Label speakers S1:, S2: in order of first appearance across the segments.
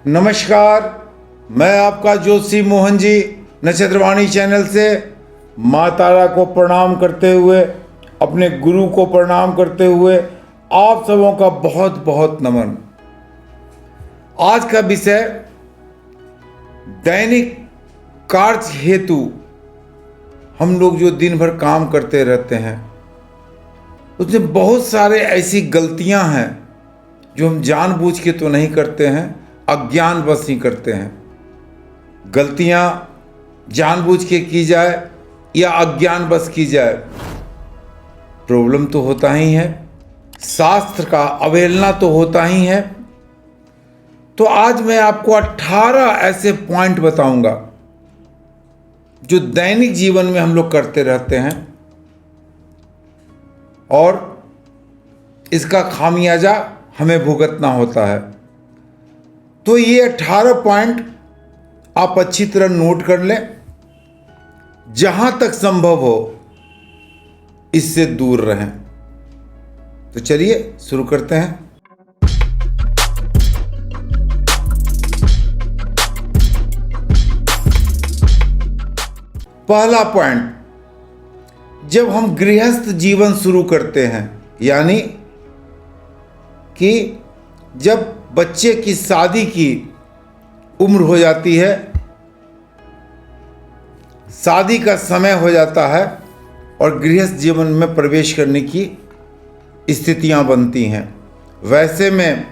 S1: नमस्कार, मैं आपका ज्योतिषी मोहन जी नक्षत्रवाणी चैनल से माँ तारा को प्रणाम करते हुए, अपने गुरु को प्रणाम करते हुए आप सबों का बहुत बहुत नमन। आज का विषय दैनिक कार्य हेतु हम लोग जो दिन भर काम करते रहते हैं उसमें बहुत सारे ऐसी गलतियां हैं जो हम जानबूझ के तो नहीं करते हैं, अज्ञानवश ही करते हैं। गलतियां जानबूझ के की जाए या अज्ञानवश की जाए, प्रॉब्लम तो होता ही है, शास्त्र का अवहेलना तो होता ही है। तो आज मैं आपको 18 ऐसे पॉइंट बताऊंगा जो दैनिक जीवन में हम लोग करते रहते हैं और इसका खामियाजा हमें भुगतना होता है। तो ये 18 पॉइंट आप अच्छी तरह नोट कर लें, जहां तक संभव हो इससे दूर रहें। तो चलिए शुरू करते हैं। पहला पॉइंट, जब हम गृहस्थ जीवन शुरू करते हैं, यानी कि जब बच्चे की शादी की उम्र हो जाती है, शादी का समय हो जाता है और गृहस्थ जीवन में प्रवेश करने की स्थितियां बनती हैं, वैसे में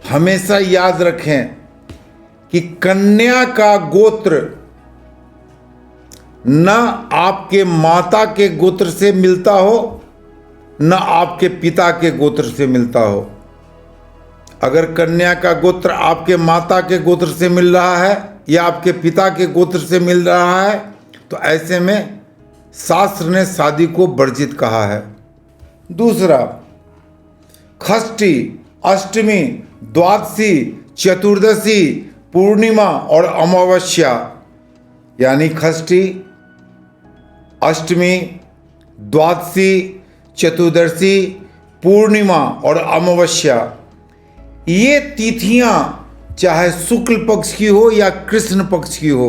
S1: हमेशा याद रखें कि कन्या का गोत्र न आपके माता के गोत्र से मिलता हो न आपके पिता के गोत्र से मिलता हो। अगर कन्या का गोत्र आपके माता के गोत्र से मिल रहा है या आपके पिता के गोत्र से मिल रहा है तो ऐसे में शास्त्र ने शादी को वर्जित कहा है। दूसरा, षष्ठी, अष्टमी, द्वादशी, चतुर्दशी, पूर्णिमा और अमावस्या, यानी षष्ठी, अष्टमी, द्वादशी, चतुर्दशी, पूर्णिमा और अमावस्या, ये तिथियां चाहे शुक्ल पक्ष की हो या कृष्ण पक्ष की हो,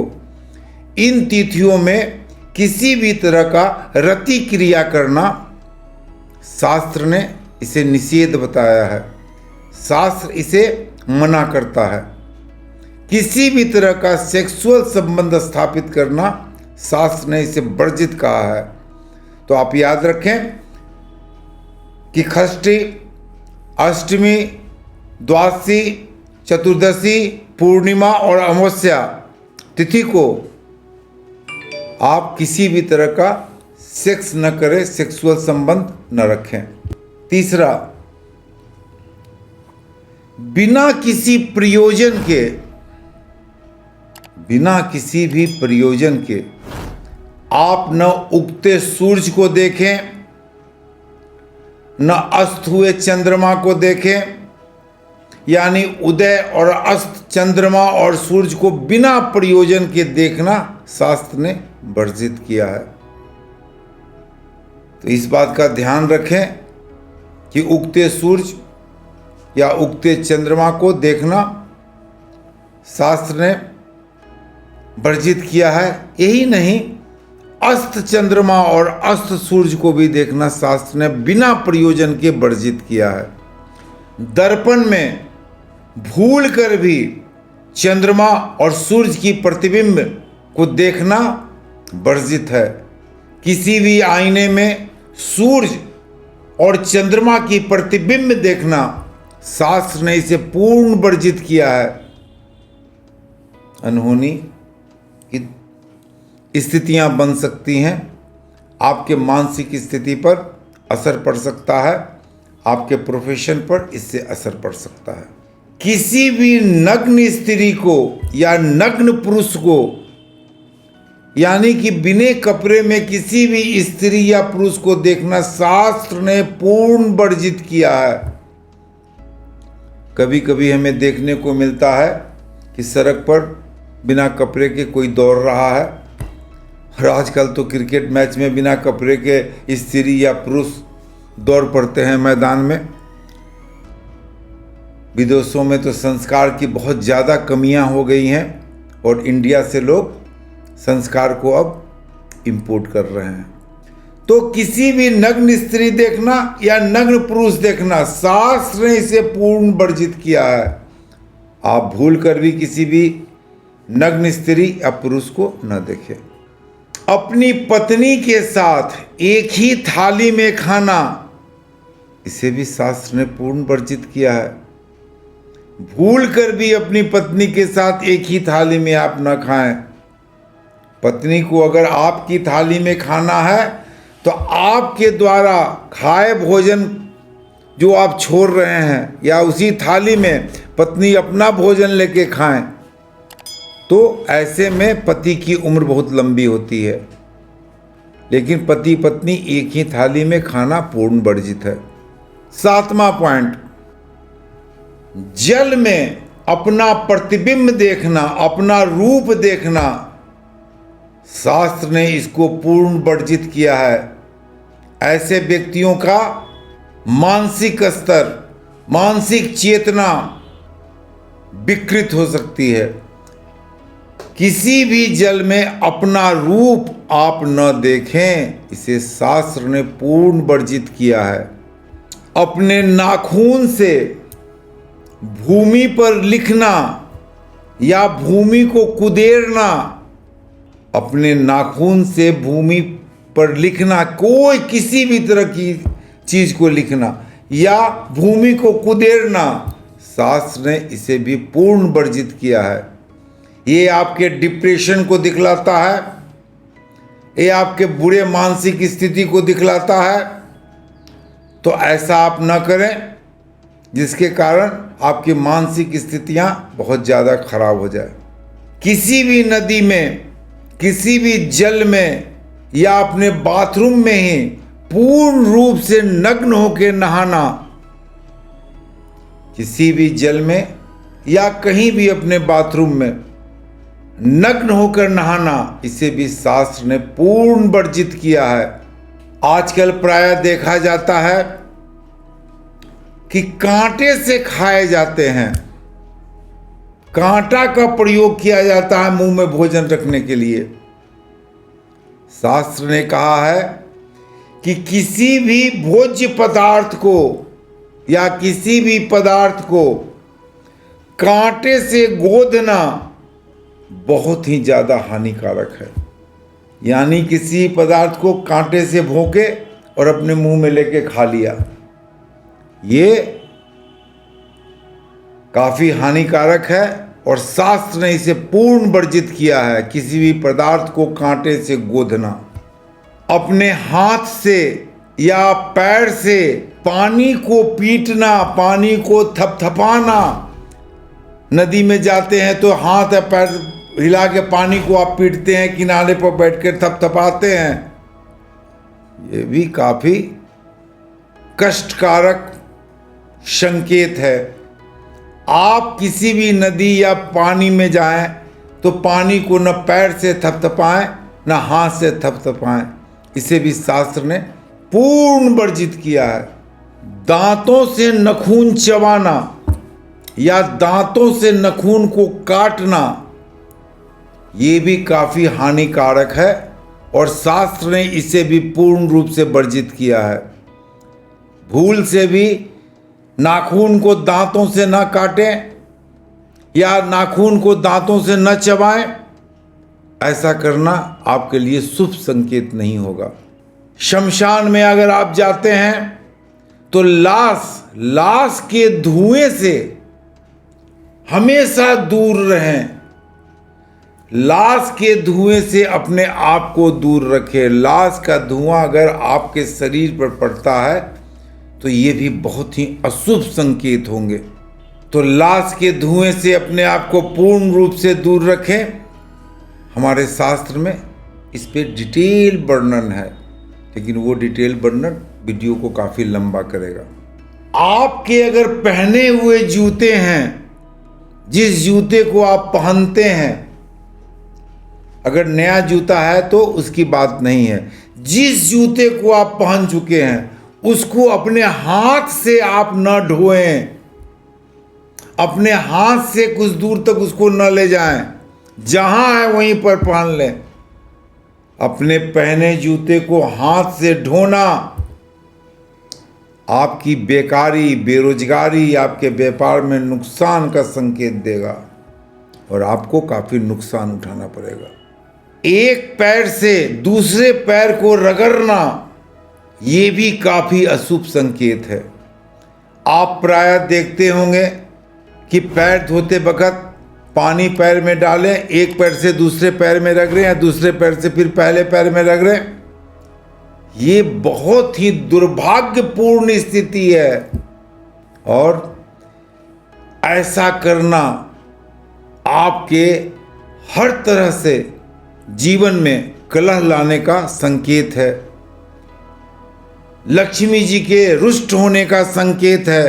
S1: इन तिथियों में किसी भी तरह का रति क्रिया करना शास्त्र ने इसे निषेध बताया है। शास्त्र इसे मना करता है। किसी भी तरह का सेक्सुअल संबंध स्थापित करना शास्त्र ने इसे वर्जित कहा है। तो आप याद रखें कि षष्ठी, अष्टमी, द्वादशी, चतुर्दशी, पूर्णिमा और अमावस्या तिथि को आप किसी भी तरह का सेक्स न करें, सेक्सुअल संबंध न रखें। तीसरा, बिना किसी प्रयोजन के, बिना किसी भी प्रयोजन के आप न उगते सूरज को देखें न अस्त हुए चंद्रमा को देखें, यानी उदय और अस्त चंद्रमा और सूरज को बिना प्रयोजन के देखना शास्त्र ने वर्जित किया है। तो इस बात का ध्यान रखें कि उगते सूरज या उगते चंद्रमा को देखना शास्त्र ने वर्जित किया है। यही नहीं, अस्त चंद्रमा और अस्त सूरज को भी देखना शास्त्र ने बिना प्रयोजन के वर्जित किया है। दर्पण में भूल कर भी चंद्रमा और सूरज की प्रतिबिंब को देखना वर्जित है। किसी भी आईने में सूरज और चंद्रमा की प्रतिबिंब देखना शास्त्र ने इसे पूर्ण वर्जित किया है। अनहोनी की स्थितियां बन सकती हैं, आपके मानसिक स्थिति पर असर पड़ सकता है, आपके प्रोफेशन पर इससे असर पड़ सकता है। किसी भी नग्न स्त्री को या नग्न पुरुष को, यानी कि बिना कपड़े में किसी भी स्त्री या पुरुष को देखना शास्त्र ने पूर्ण वर्जित किया है। कभी कभी हमें देखने को मिलता है कि सड़क पर बिना कपड़े के कोई दौड़ रहा है, और आजकल तो क्रिकेट मैच में बिना कपड़े के स्त्री या पुरुष दौड़ पड़ते हैं मैदान में। विदेशों में तो संस्कार की बहुत ज़्यादा कमियां हो गई हैं और इंडिया से लोग संस्कार को अब इंपोर्ट कर रहे हैं। तो किसी भी नग्न स्त्री देखना या नग्न पुरुष देखना, शास्त्र ने इसे पूर्ण वर्जित किया है। आप भूल कर भी किसी भी नग्न स्त्री या पुरुष को न देखें। अपनी पत्नी के साथ एक ही थाली में खाना, इसे भी शास्त्र ने पूर्ण वर्जित किया है। भूल कर भी अपनी पत्नी के साथ एक ही थाली में आप न खाएं। पत्नी को अगर आपकी थाली में खाना है तो आपके द्वारा खाए भोजन जो आप छोड़ रहे हैं या उसी थाली में पत्नी अपना भोजन लेके खाएं, तो ऐसे में पति की उम्र बहुत लंबी होती है। लेकिन पति पत्नी एक ही थाली में खाना पूर्ण वर्जित है। 7वां पॉइंट, जल में अपना प्रतिबिंब देखना, अपना रूप देखना, शास्त्र ने इसको पूर्ण वर्जित किया है। ऐसे व्यक्तियों का मानसिक स्तर, मानसिक चेतना विकृत हो सकती है। किसी भी जल में अपना रूप आप न देखें, इसे शास्त्र ने पूर्ण वर्जित किया है। अपने नाखून से भूमि पर लिखना या भूमि को कुदेरना, अपने नाखून से भूमि पर लिखना, कोई किसी भी तरह की चीज को लिखना या भूमि को कुदेरना, शास्त्र ने इसे भी पूर्ण वर्जित किया है। ये आपके डिप्रेशन को दिखलाता है, ये आपके बुरे मानसिक स्थिति को दिखलाता है। तो ऐसा आप न करें जिसके कारण आपकी मानसिक स्थितियां बहुत ज़्यादा खराब हो जाए। किसी भी नदी में, किसी भी जल में या अपने बाथरूम में ही पूर्ण रूप से नग्न होकर नहाना, किसी भी जल में या कहीं भी अपने बाथरूम में नग्न होकर नहाना, इसे भी शास्त्र ने पूर्ण वर्जित किया है। आजकल प्रायः देखा जाता है कि कांटे से खाए जाते हैं, कांटा का प्रयोग किया जाता है मुंह में भोजन रखने के लिए। शास्त्र ने कहा है कि किसी भी भोज्य पदार्थ को या किसी भी पदार्थ को कांटे से गोदना बहुत ही ज़्यादा हानिकारक है। यानी किसी पदार्थ को कांटे से भोंके और अपने मुंह में लेके खा लिया, ये काफ़ी हानिकारक है और शास्त्र ने इसे पूर्ण वर्जित किया है। किसी भी पदार्थ को कांटे से गोदना, अपने हाथ से या पैर से पानी को पीटना, पानी को थपथपाना। नदी में जाते हैं तो हाथ या पैर हिला के पानी को आप पीटते हैं, किनारे पर बैठकर थपथपाते हैं, ये भी काफ़ी कष्टकारक संकेत है। आप किसी भी नदी या पानी में जाएं तो पानी को न पैर से थपथपाएं न हाथ से थपथपाएं, इसे भी शास्त्र ने पूर्ण वर्जित किया है। दांतों से नखून चबाना या दांतों से नखून को काटना, ये भी काफ़ी हानिकारक है और शास्त्र ने इसे भी पूर्ण रूप से वर्जित किया है। भूल से भी नाखून को दांतों से न काटें या नाखून को दांतों से न चबाएं, ऐसा करना आपके लिए शुभ संकेत नहीं होगा। शमशान में अगर आप जाते हैं तो लाश के धुएं से हमेशा दूर रहें। लाश के धुएं से अपने आप को दूर रखें। लाश का धुआं अगर आपके शरीर पर पड़ता है तो ये भी बहुत ही अशुभ संकेत होंगे। तो लाश के धुएं से अपने आप को पूर्ण रूप से दूर रखें। हमारे शास्त्र में इस पे डिटेल वर्णन है, लेकिन वो डिटेल वर्णन वीडियो को काफ़ी लंबा करेगा। आपके अगर पहने हुए जूते हैं, जिस जूते को आप पहनते हैं, अगर नया जूता है तो उसकी बात नहीं है, जिस जूते को आप पहन चुके हैं उसको अपने हाथ से आप न धोएं। अपने हाथ से कुछ दूर तक उसको न ले जाएं, जहां है वहीं पर पहन लें। अपने पहने जूते को हाथ से ढोना आपकी बेकारी, बेरोजगारी, आपके व्यापार में नुकसान का संकेत देगा और आपको काफी नुकसान उठाना पड़ेगा। एक पैर से दूसरे पैर को रगड़ना ये भी काफी अशुभ संकेत है। आप प्रायः देखते होंगे कि पैर धोते वक्त पानी पैर में डालें, एक पैर से दूसरे पैर में रगड़ें या दूसरे पैर से फिर पहले पैर में रगड़ें। ये बहुत ही दुर्भाग्यपूर्ण स्थिति है और ऐसा करना आपके हर तरह से जीवन में कलह लाने का संकेत है, लक्ष्मी जी के रुष्ट होने का संकेत है,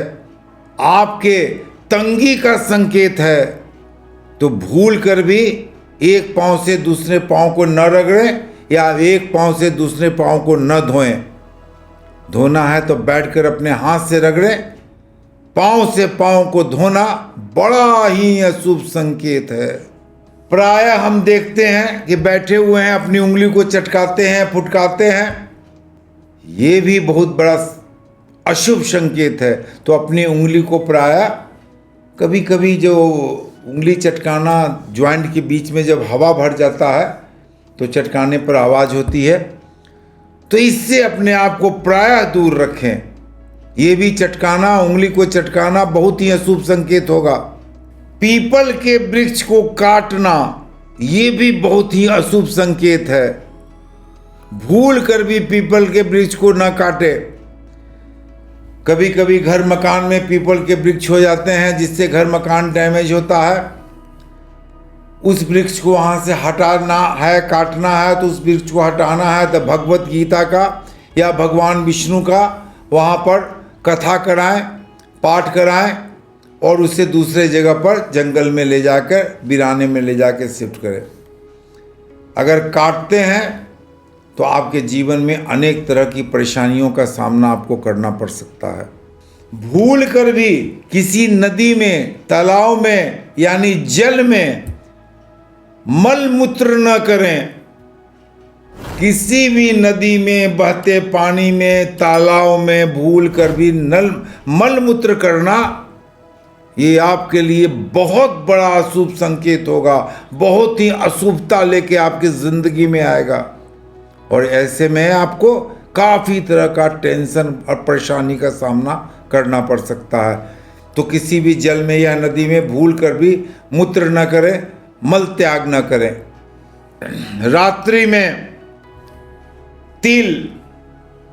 S1: आपके तंगी का संकेत है। तो भूल कर भी एक पांव से दूसरे पांव को न रगड़ें या एक पांव से दूसरे पांव को न धोएं। धोना है तो बैठकर अपने हाथ से रगड़ें। पांव से पांव को धोना बड़ा ही अशुभ संकेत है। प्रायः हम देखते हैं कि बैठे हुए हैं, अपनी उंगली को चटकाते हैं, फुटकाते हैं। ये भी बहुत बड़ा अशुभ संकेत है। तो अपनी उंगली को प्रायः कभी कभी जो उंगली चटकाना, जॉइंट के बीच में जब हवा भर जाता है तो चटकाने पर आवाज़ होती है, तो इससे अपने आप को प्रायः दूर रखें। ये भी चटकाना, उंगली को चटकाना बहुत ही अशुभ संकेत होगा। पीपल के वृक्ष को काटना ये भी बहुत ही अशुभ संकेत है। भूल कर भी पीपल के वृक्ष को न काटे। कभी कभी घर मकान में पीपल के वृक्ष हो जाते हैं जिससे घर मकान डैमेज होता है। उस वृक्ष को वहाँ से हटाना है, काटना है तो उस वृक्ष को हटाना है तो भगवत गीता का या भगवान विष्णु का वहाँ पर कथा कराएं, पाठ कराएं और उसे दूसरे जगह पर जंगल में ले जाकर, वीराने में ले जाकर शिफ्ट करें। अगर काटते हैं तो आपके जीवन में अनेक तरह की परेशानियों का सामना आपको करना पड़ सकता है। भूल कर भी किसी नदी में, तालाब में यानी जल में मल मूत्र न करें। किसी भी नदी में, बहते पानी में, तालाब में भूल कर भी मल मूत्र करना ये आपके लिए बहुत बड़ा अशुभ संकेत होगा, बहुत ही अशुभता लेके आपकी जिंदगी में आएगा और ऐसे में आपको काफ़ी तरह का टेंशन और परेशानी का सामना करना पड़ सकता है। तो किसी भी जल में या नदी में भूल कर भी मूत्र न करें, मल त्याग न करें। रात्रि में तिल,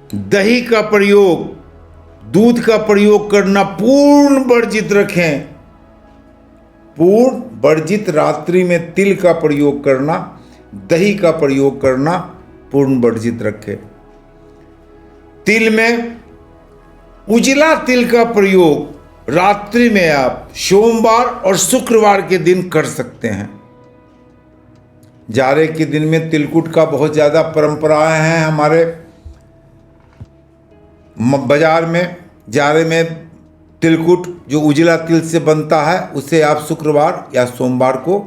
S1: दही का प्रयोग, दूध का प्रयोग करना पूर्ण वर्जित रखें। पूर्ण वर्जित। रात्रि में तिल का प्रयोग करना, दही का प्रयोग करना पूर्ण वर्जित रखें। तिल में उजला तिल का प्रयोग रात्रि में आप सोमवार और शुक्रवार के दिन कर सकते हैं। जाड़े के दिन में तिलकुट का बहुत ज़्यादा परंपराएं हैं हमारे बाजार में। जाड़े में तिलकुट जो उजला तिल से बनता है उसे आप शुक्रवार या सोमवार को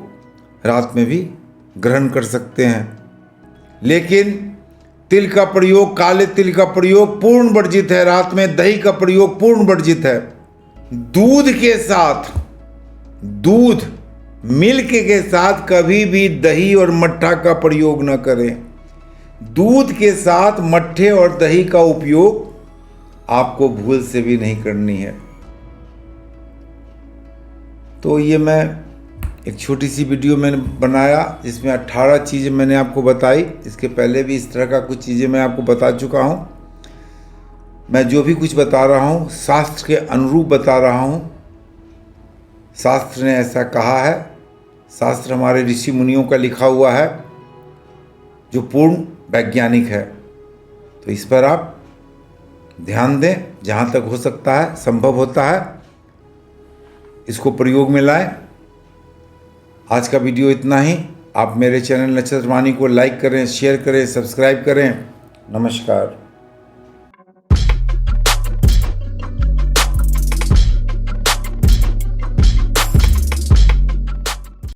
S1: रात में भी ग्रहण कर सकते हैं। लेकिन तिल का प्रयोग, काले तिल का प्रयोग पूर्ण वर्जित है। रात में दही का प्रयोग पूर्ण वर्जित है। दूध के साथ, दूध मिल्क के साथ कभी भी दही और मट्ठा का प्रयोग न करें। दूध के साथ मट्ठे और दही का उपयोग आपको भूल से भी नहीं करनी है। तो ये मैं एक छोटी सी वीडियो मैंने बनाया जिसमें 18 चीज़ें मैंने आपको बताई। इसके पहले भी इस तरह का कुछ चीज़ें मैं आपको बता चुका हूँ। मैं जो भी कुछ बता रहा हूँ शास्त्र के अनुरूप बता रहा हूँ। शास्त्र ने ऐसा कहा है। शास्त्र हमारे ऋषि मुनियों का लिखा हुआ है जो पूर्ण वैज्ञानिक है। तो इस पर आप ध्यान दें, जहाँ तक हो सकता है, संभव होता है, इसको प्रयोग में लाएं। आज का वीडियो इतना ही। आप मेरे चैनल नक्षत्रवाणी को लाइक करें, शेयर करें, सब्सक्राइब करें। नमस्कार।